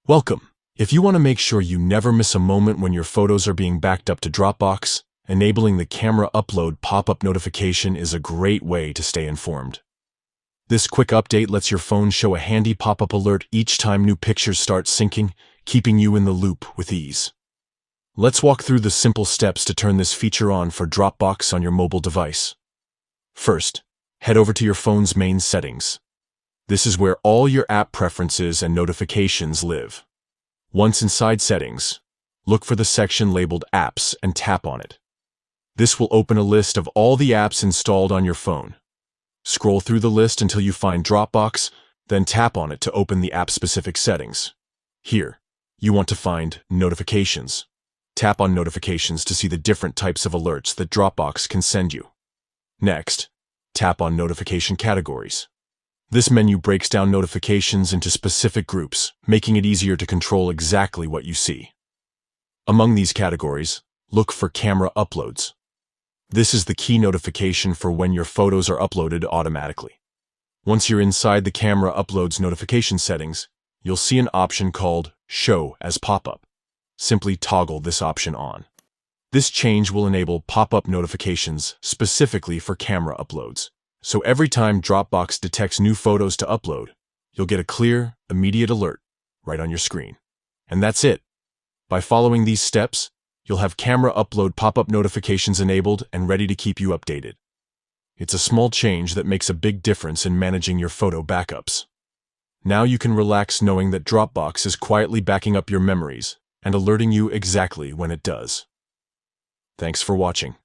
Welcome. If you want to make sure you never miss a moment when your photos are being backed up to Dropbox, enabling the camera upload pop-up notification is a great way to stay informed. This quick update lets your phone show a handy pop-up alert each time new pictures start syncing, keeping you in the loop with ease. Let's walk through the simple steps to turn this feature on for Dropbox on your mobile device. First, head over to your phone's main settings. This is where all your app preferences and notifications live. Once inside Settings, look for the section labeled Apps and tap on it. This will open a list of all the apps installed on your phone. Scroll through the list until you find Dropbox, then tap on it to open the app-specific settings. Here, you want to find Notifications. Tap on Notifications to see the different types of alerts that Dropbox can send you. Next, tap on Notification Categories. This menu breaks down notifications into specific groups, making it easier to control exactly what you see. Among these categories, look for Camera Uploads. This is the key notification for when your photos are uploaded automatically. Once you're inside the Camera Uploads notification settings, you'll see an option called Show as Pop-up. Simply toggle this option on. This change will enable pop-up notifications specifically for camera uploads. So every time Dropbox detects new photos to upload, you'll get a clear, immediate alert right on your screen. And that's it. By following these steps, you'll have camera upload pop-up notifications enabled and ready to keep you updated. It's a small change that makes a big difference in managing your photo backups. Now you can relax knowing that Dropbox is quietly backing up your memories and alerting you exactly when it does. Thanks for watching.